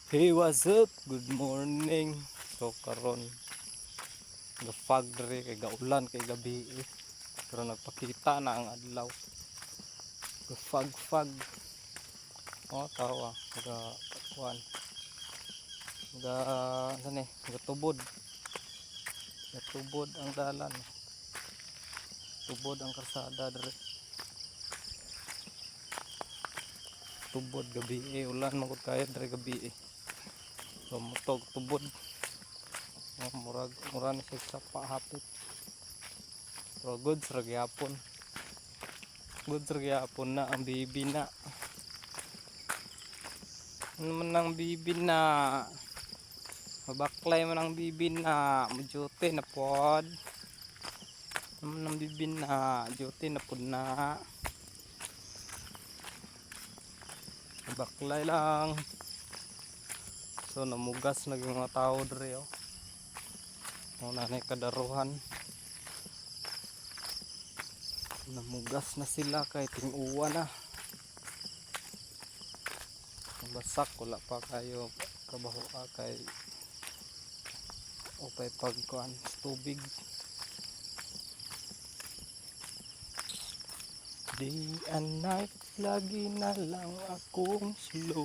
Hey, what's up? Good morning. So karon gafag dre kay gaulan kay gabi pero nagpakita na ang adlaw. Gafag-fag. Oh, tawa. Ga kuan. Ga ano gatubod. Gatubod ang dalan. Tubod ang kalsada dre. Tubod gabi ulan magud kaya dre gabi So mutog tubod. Murag na siya sa pahapit. Pero goods ra gyapon. Goods ra gyapon na ang bibi na. Ano man ang bibi na. Mabaklay man ang bibi na. Majuti na pod. Ano man ang bibi na. Juti na pod na. Mabaklay lang. So namugas na yung mga tao dre oh. Muna na kadaruhan. Namugas na sila kay ting-uwa na. Basak wala pa kayo kabaho kay upay pagkuan tubig. Day and night lagi na lang akong slow.